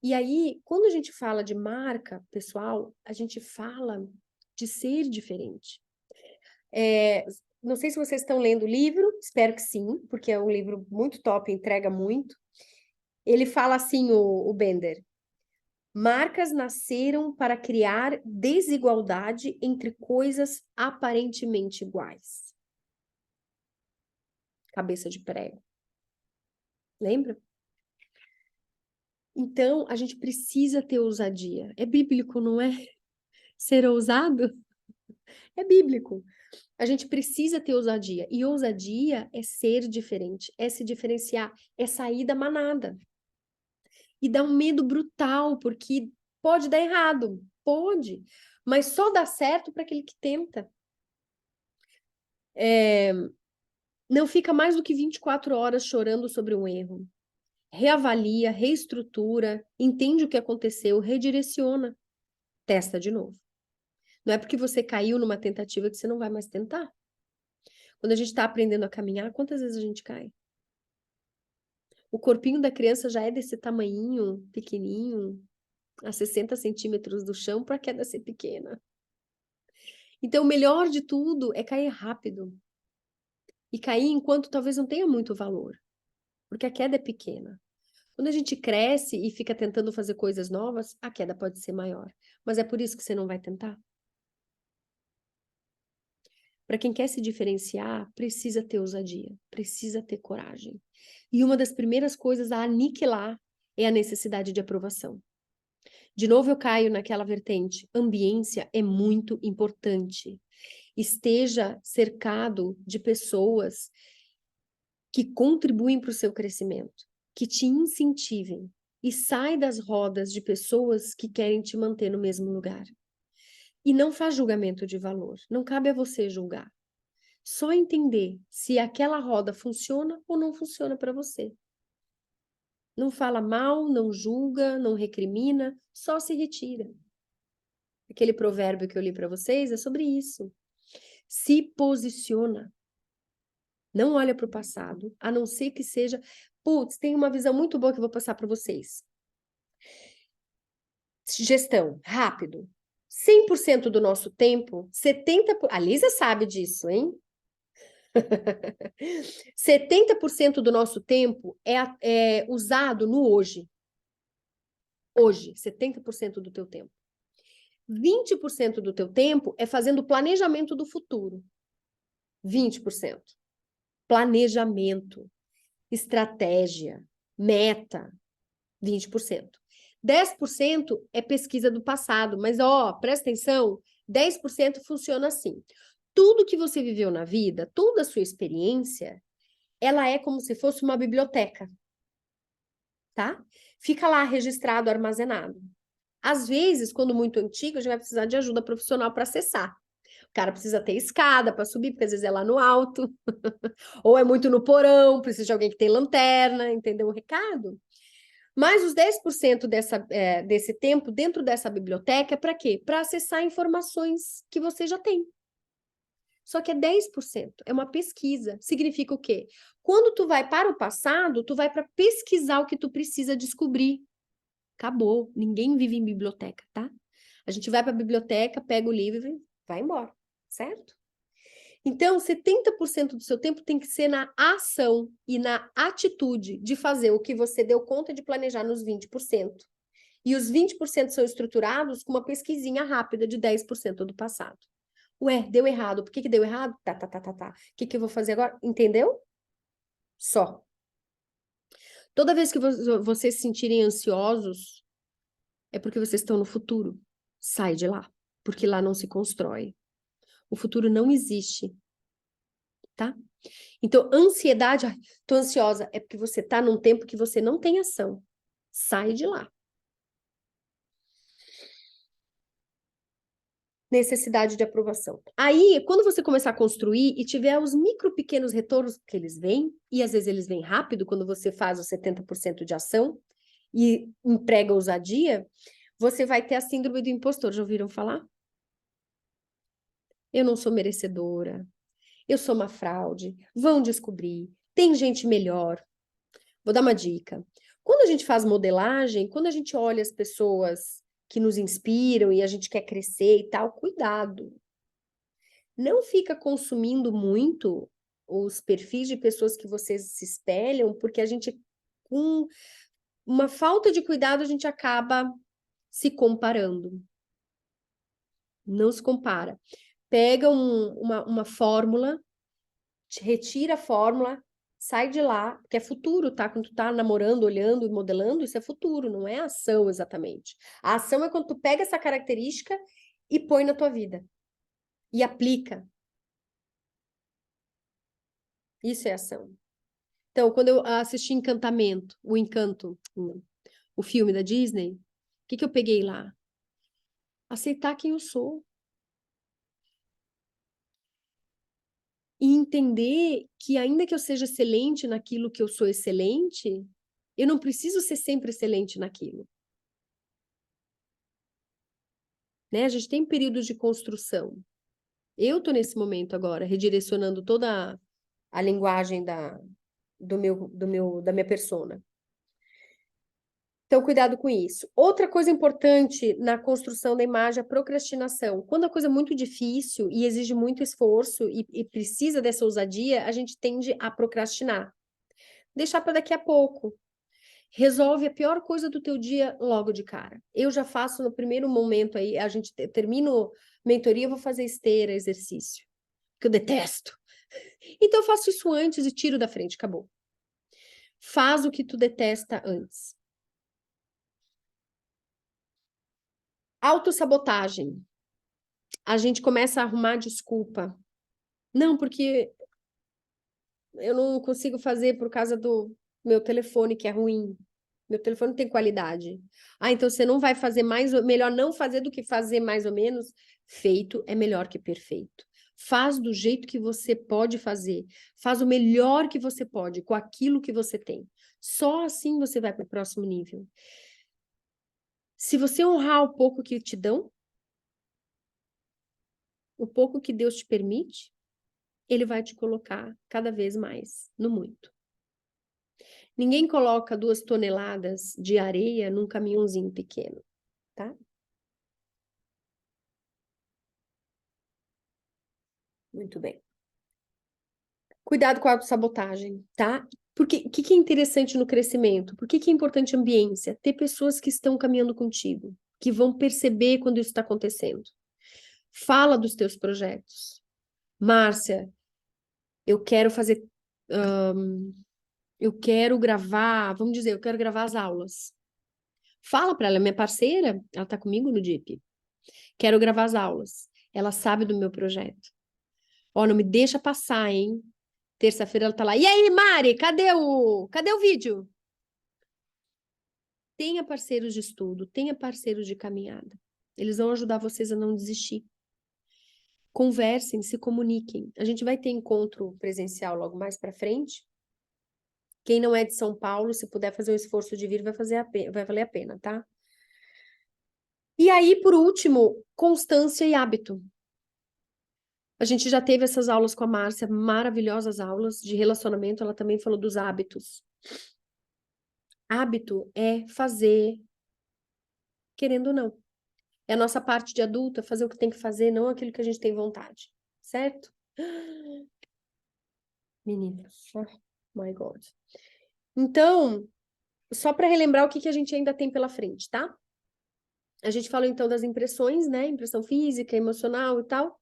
E aí, quando a gente fala de marca pessoal, a gente fala de ser diferente. Não sei se vocês estão lendo o livro, espero que sim, porque é um livro muito top, entrega muito. Ele fala assim, o Bender: marcas nasceram para criar desigualdade entre coisas aparentemente iguais. Cabeça de prego. Lembra? Então, a gente precisa ter ousadia. É bíblico, não é? Ser ousado? É bíblico. A gente precisa ter ousadia. E ousadia é ser diferente, é se diferenciar, é sair da manada. E dá um medo brutal, porque pode dar errado, pode, mas só dá certo para aquele que tenta. Não fica mais do que 24 horas chorando sobre um erro. Reavalia, reestrutura, entende o que aconteceu, redireciona, testa de novo. Não é porque você caiu numa tentativa que você não vai mais tentar. Quando a gente está aprendendo a caminhar, quantas vezes a gente cai? O corpinho da criança já é desse tamanhinho, pequenininho, a 60 centímetros do chão, para a queda ser pequena. Então, o melhor de tudo é cair rápido. E cair enquanto talvez não tenha muito valor, porque a queda é pequena. Quando a gente cresce e fica tentando fazer coisas novas, a queda pode ser maior. Mas é por isso que você não vai tentar? Para quem quer se diferenciar, precisa ter ousadia, precisa ter coragem. E uma das primeiras coisas a aniquilar é a necessidade de aprovação. De novo, eu caio naquela vertente. Ambiência é muito importante. Esteja cercado de pessoas que contribuem para o seu crescimento, que te incentivem. E sai das rodas de pessoas que querem te manter no mesmo lugar. E não faz julgamento de valor. Não cabe a você julgar. Só entender se aquela roda funciona ou não funciona para você. Não fala mal, não julga, não recrimina, só se retira. Aquele provérbio que eu li para vocês é sobre isso. Se posiciona. Não olha para o passado, a não ser que seja... Putz, tem uma visão muito boa que eu vou passar para vocês. Gestão, rápido. 100% do nosso tempo, 70%... A Lisa sabe disso, hein? 70% do nosso tempo é usado no hoje. Hoje, 70% do teu tempo. 20% do teu tempo é fazendo planejamento do futuro. 20%. Planejamento, estratégia, meta. 20%. 10% é pesquisa do passado, mas ó, presta atenção, 10% funciona assim. Tudo que você viveu na vida, toda a sua experiência, ela é como se fosse uma biblioteca, tá? Fica lá registrado, armazenado. Às vezes, quando muito antigo, a gente vai precisar de ajuda profissional para acessar. O cara precisa ter escada para subir, porque às vezes é lá no alto, ou é muito no porão, precisa de alguém que tem lanterna, entendeu o recado? Mas os 10% desse tempo dentro dessa biblioteca é para quê? Para acessar informações que você já tem. Só que é 10%, é uma pesquisa. Significa o quê? Quando tu vai para o passado, tu vai para pesquisar o que tu precisa descobrir. Acabou, ninguém vive em biblioteca, tá? A gente vai para a biblioteca, pega o livro e vai embora, certo? Então, 70% do seu tempo tem que ser na ação e na atitude de fazer o que você deu conta de planejar nos 20%. E os 20% são estruturados com uma pesquisinha rápida de 10% do passado. Ué, deu errado. Por que deu errado? Tá. O que eu vou fazer agora? Entendeu? Só. Toda vez que vocês se sentirem ansiosos, é porque vocês estão no futuro. Sai de lá, porque lá não se constrói. O futuro não existe, tá? Então, ansiedade, tô ansiosa, é porque você tá num tempo que você não tem ação. Sai de lá. Necessidade de aprovação. Aí, quando você começar a construir e tiver os pequenos retornos que eles vêm, e às vezes eles vêm rápido quando você faz os 70% de ação e emprega ousadia, você vai ter a síndrome do impostor. Já ouviram falar? Eu não sou merecedora. Eu sou uma fraude. Vão descobrir. Tem gente melhor. Vou dar uma dica. Quando a gente faz modelagem, quando a gente olha as pessoas que nos inspiram e a gente quer crescer e tal, cuidado. Não fica consumindo muito os perfis de pessoas que vocês se espelham, porque a gente, com uma falta de cuidado, a gente acaba se comparando. Não se compara. Pega uma fórmula, retira a fórmula, sai de lá, que é futuro, tá? Quando tu tá namorando, olhando e modelando, isso é futuro, não é ação exatamente. A ação é quando tu pega essa característica e põe na tua vida. E aplica. Isso é ação. Então, quando eu assisti Encantamento, o Encanto, o filme da Disney, o que eu peguei lá? Aceitar quem eu sou. E entender que ainda que eu seja excelente naquilo que eu sou excelente, eu não preciso ser sempre excelente naquilo. Né? A gente tem períodos de construção. Eu estou nesse momento agora, redirecionando toda a linguagem da minha persona. Então, cuidado com isso. Outra coisa importante na construção da imagem é a procrastinação. Quando a coisa é muito difícil e exige muito esforço e precisa dessa ousadia, a gente tende a procrastinar. Deixar para daqui a pouco. Resolve a pior coisa do teu dia logo de cara. Eu já faço no primeiro momento aí, a gente termino mentoria, eu vou fazer esteira, exercício, que eu detesto. Então eu faço isso antes e tiro da frente, acabou. Faz o que tu detesta antes. Autossabotagem. A gente começa a arrumar desculpa. Não, porque eu não consigo fazer por causa do meu telefone, que é ruim. Meu telefone tem qualidade. Ah, então você não vai fazer melhor não fazer do que fazer mais ou menos. Feito é melhor que perfeito. Faz do jeito que você pode fazer. Faz o melhor que você pode com aquilo que você tem. Só assim você vai para o próximo nível. Se você honrar o pouco que te dão, o pouco que Deus te permite, Ele vai te colocar cada vez mais no muito. Ninguém coloca 2 toneladas de areia num caminhãozinho pequeno, tá? Muito bem. Cuidado com a autossabotagem, tá? Porque o que é interessante no crescimento? Por que é importante a ambiência? Ter pessoas que estão caminhando contigo, que vão perceber quando isso está acontecendo. Fala dos teus projetos. Márcia, eu quero fazer. Eu quero gravar, vamos dizer, eu quero gravar as aulas. Fala para ela, minha parceira, ela tá comigo no DIP. Quero gravar as aulas. Ela sabe do meu projeto. Ó, não me deixa passar, hein? Terça-feira ela tá lá. E aí, Mari, cadê o vídeo? Tenha parceiros de estudo, tenha parceiros de caminhada. Eles vão ajudar vocês a não desistir. Conversem, se comuniquem. A gente vai ter encontro presencial logo mais para frente. Quem não é de São Paulo, se puder fazer o esforço de vir, vai valer a pena, tá? E aí, por último, constância e hábito. A gente já teve essas aulas com a Márcia, maravilhosas aulas de relacionamento, ela também falou dos hábitos. Hábito é fazer, querendo ou não. É a nossa parte de adulta, fazer o que tem que fazer, não aquilo que a gente tem vontade, certo? Meninas, oh my God. Então, só para relembrar o que a gente ainda tem pela frente, tá? A gente falou então das impressões, né? Impressão física, emocional e tal.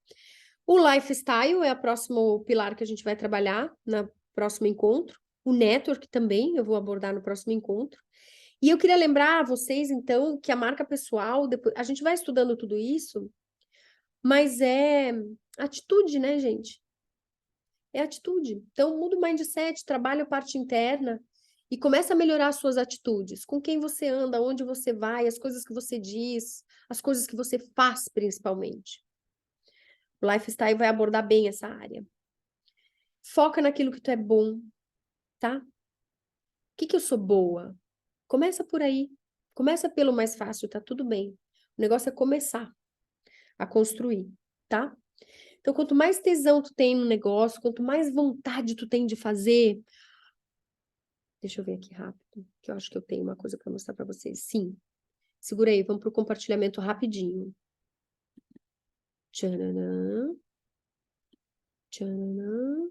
O lifestyle é o próximo pilar que a gente vai trabalhar no próximo encontro. O network também eu vou abordar no próximo encontro. E eu queria lembrar a vocês, então, que a marca pessoal, depois, a gente vai estudando tudo isso, mas é atitude, né, gente? É atitude. Então, muda o mindset, trabalha a parte interna e começa a melhorar as suas atitudes. Com quem você anda, onde você vai, as coisas que você diz, as coisas que você faz, principalmente. O lifestyle vai abordar bem essa área. Foca naquilo que tu é bom, tá? O que eu sou boa? Começa por aí. Começa pelo mais fácil, tá tudo bem. O negócio é começar a construir, tá? Então, quanto mais tesão tu tem no negócio, quanto mais vontade tu tem de fazer. Deixa eu ver aqui rápido, que eu acho que eu tenho uma coisa para mostrar para vocês. Sim. Segura aí, vamos pro compartilhamento rapidinho. Tcharam. Tcharam.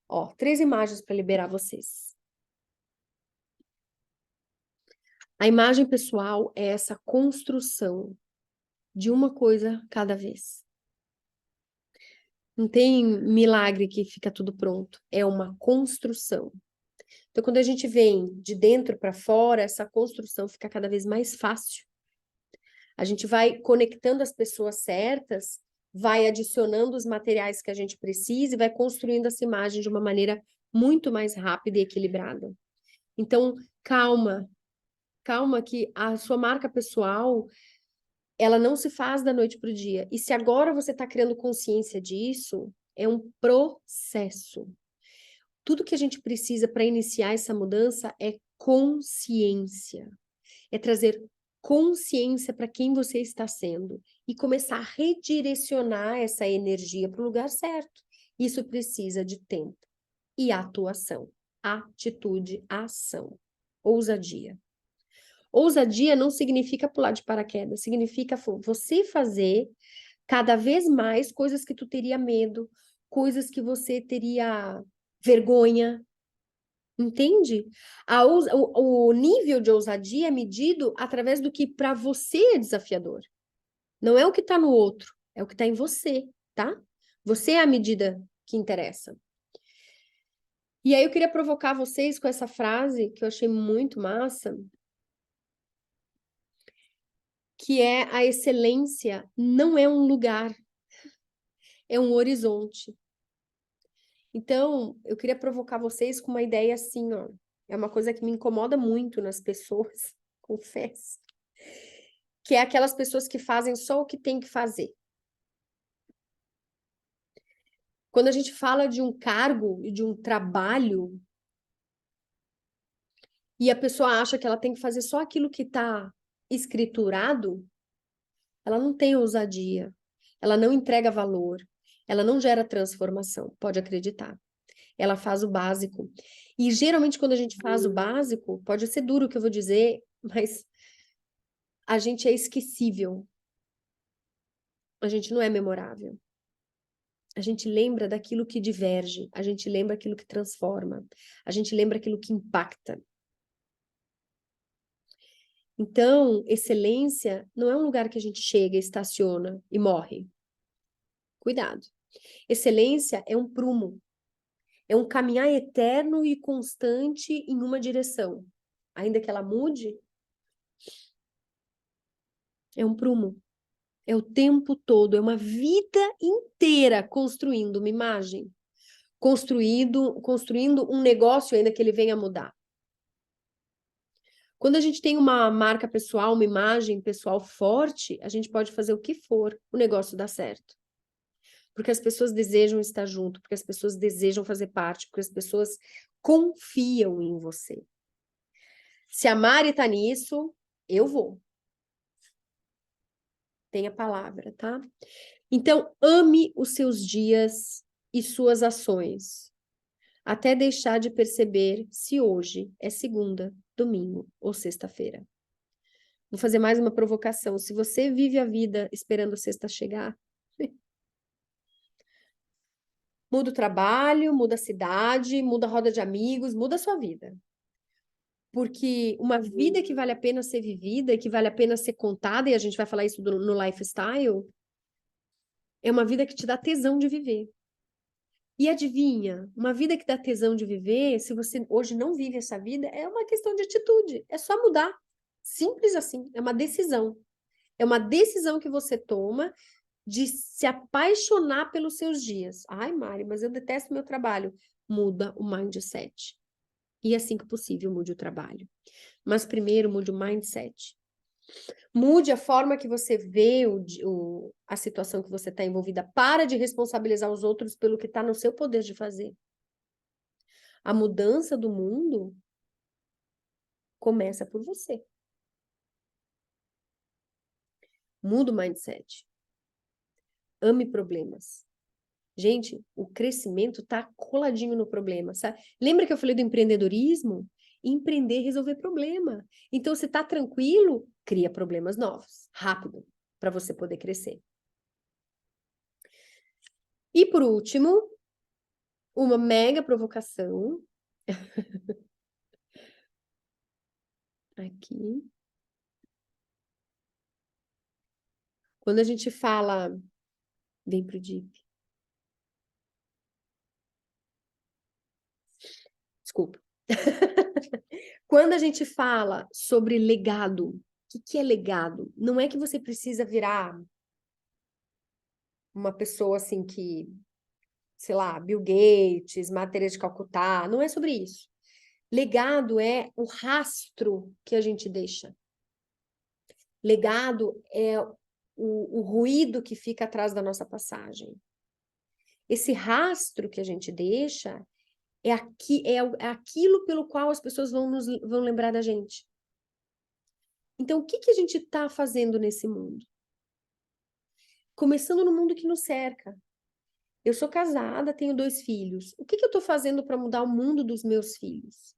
Ó, 3 imagens para liberar vocês. A imagem pessoal é essa construção de uma coisa cada vez. Não tem milagre que fica tudo pronto. É uma construção. Então, quando a gente vem de dentro para fora, essa construção fica cada vez mais fácil. A gente vai conectando as pessoas certas, vai adicionando os materiais que a gente precisa e vai construindo essa imagem de uma maneira muito mais rápida e equilibrada. Então, calma. Calma que a sua marca pessoal, ela não se faz da noite para o dia. E se agora você está criando consciência disso, é um processo. Tudo que a gente precisa para iniciar essa mudança é consciência. É trazer consciência para quem você está sendo e começar a redirecionar essa energia para o lugar certo. Isso precisa de tempo e atuação. Atitude, ação, ousadia. Ousadia não significa pular de paraquedas, significa você fazer cada vez mais coisas que tu teria medo, coisas que você teria vergonha, entende? O nível de ousadia é medido através do que para você é desafiador. Não é o que está no outro, é o que está em você, tá? Você é a medida que interessa. E aí eu queria provocar vocês com essa frase que eu achei muito massa, que é a excelência não é um lugar, é um horizonte. Então, eu queria provocar vocês com uma ideia assim, ó. É uma coisa que me incomoda muito nas pessoas, confesso. que é aquelas pessoas que fazem só o que tem que fazer. Quando a gente fala de um cargo e de um trabalho, e a pessoa acha que ela tem que fazer só aquilo que está escriturado, ela não tem ousadia, ela não entrega valor, ela não gera transformação, pode acreditar. Ela faz o básico. E geralmente quando a gente faz o básico, pode ser duro o que eu vou dizer, mas a gente é esquecível. A gente não é memorável. A gente lembra daquilo que diverge, a gente lembra aquilo que transforma, a gente lembra aquilo que impacta. Então, excelência não é um lugar que a gente chega, estaciona e morre. Cuidado. Excelência é um prumo, é um caminhar eterno e constante em uma direção. Ainda que ela mude, é um prumo. É o tempo todo, é uma vida inteira construindo uma imagem, construindo um negócio ainda que ele venha a mudar. Quando a gente tem uma marca pessoal, uma imagem pessoal forte, a gente pode fazer o que for, o negócio dá certo. Porque as pessoas desejam estar junto, porque as pessoas desejam fazer parte, porque as pessoas confiam em você. Se a Mari tá nisso, eu vou. Tenha palavra, tá? Então, ame os seus dias e suas ações, até deixar de perceber se hoje é segunda, domingo ou sexta-feira. Vou fazer mais uma provocação. Se você vive a vida esperando a sexta chegar, muda o trabalho, muda a cidade, muda a roda de amigos, muda a sua vida. Porque uma vida que vale a pena ser vivida, que vale a pena ser contada, e a gente vai falar isso no lifestyle, é uma vida que te dá tesão de viver. E adivinha, uma vida que dá tesão de viver, se você hoje não vive essa vida, é uma questão de atitude, é só mudar. Simples assim, é uma decisão. É uma decisão que você toma de se apaixonar pelos seus dias. Ai, Mari, mas eu detesto meu trabalho. Muda o mindset. E assim que possível, mude o trabalho. Mas primeiro, mude o mindset. Mude a forma que você vê a situação que você está envolvida. Para de responsabilizar os outros pelo que está no seu poder de fazer. A mudança do mundo começa por você. Muda o mindset. Ame problemas. Gente, o crescimento está coladinho no problema, sabe? Lembra que eu falei do empreendedorismo? Empreender é resolver problema. Então, você está tranquilo, cria problemas novos, rápido, para você poder crescer. E por último, uma mega provocação. Aqui. Quando a gente fala, vem pro Deep. Desculpa. Quando a gente fala sobre legado, o que é legado? Não é que você precisa virar uma pessoa assim que, sei lá, Bill Gates, Madre Teresa de Calcutá, não é sobre isso. Legado é o rastro que a gente deixa. Legado é o ruído que fica atrás da nossa passagem. Esse rastro que a gente deixa é aquilo pelo qual as pessoas vão lembrar da gente. Então, o que a gente está fazendo nesse mundo? Começando no mundo que nos cerca. Eu sou casada, tenho 2 filhos. O que eu estou fazendo para mudar o mundo dos meus filhos?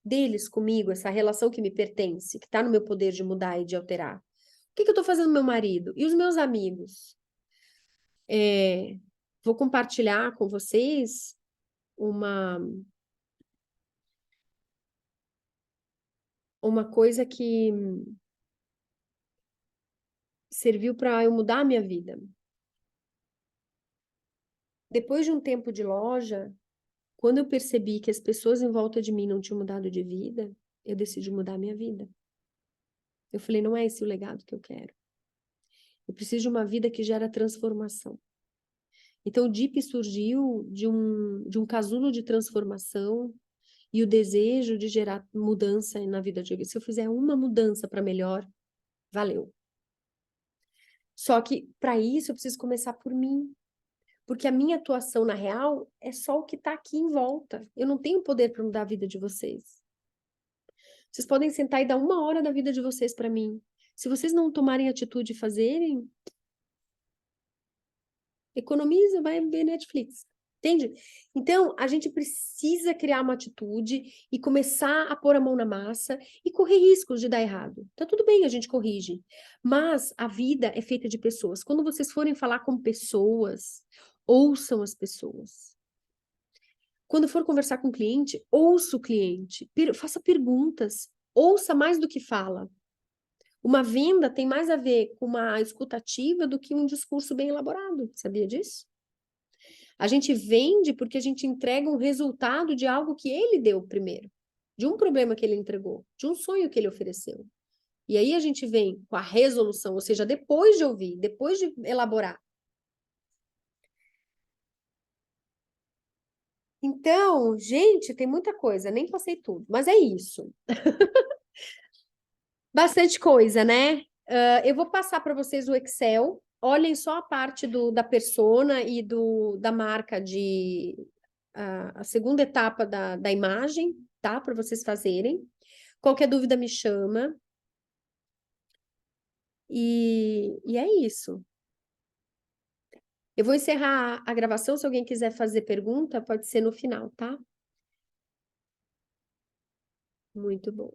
Deles comigo, essa relação que me pertence, que está no meu poder de mudar e de alterar. O que eu estou fazendo com meu marido? E os meus amigos? Vou compartilhar com vocês uma coisa que serviu para eu mudar a minha vida. Depois de um tempo de loja, quando eu percebi que as pessoas em volta de mim não tinham mudado de vida, eu decidi mudar a minha vida. Eu falei, não é esse o legado que eu quero. Eu preciso de uma vida que gera transformação. Então, o Deep surgiu de um casulo de transformação e o desejo de gerar mudança na vida de alguém. Se eu fizer uma mudança para melhor, valeu. Só que, para isso, eu preciso começar por mim. Porque a minha atuação, na real, é só o que está aqui em volta. Eu não tenho poder para mudar a vida de vocês. Vocês podem sentar e dar 1 hora da vida de vocês para mim. Se vocês não tomarem atitude e fazerem, economiza, vai ver Netflix. Entende? Então, a gente precisa criar uma atitude e começar a pôr a mão na massa e correr riscos de dar errado. Tá tudo bem, a gente corrige. Mas a vida é feita de pessoas. Quando vocês forem falar com pessoas, ouçam as pessoas. Quando for conversar com o cliente, ouça o cliente. Faça perguntas. Ouça mais do que fala. Uma venda tem mais a ver com uma escutativa do que um discurso bem elaborado. Sabia disso? A gente vende porque a gente entrega um resultado de algo que ele deu primeiro, de um problema que ele entregou, de um sonho que ele ofereceu. E aí a gente vem com a resolução, ou seja, depois de ouvir, depois de elaborar. Então, gente, tem muita coisa, nem passei tudo, mas é isso. Bastante coisa, né? Eu vou passar para vocês o Excel. Olhem só a parte da persona e da marca a segunda etapa da imagem, tá? Para vocês fazerem. Qualquer dúvida me chama. E é isso. Eu vou encerrar a gravação. Se alguém quiser fazer pergunta, pode ser no final, tá? Muito bom.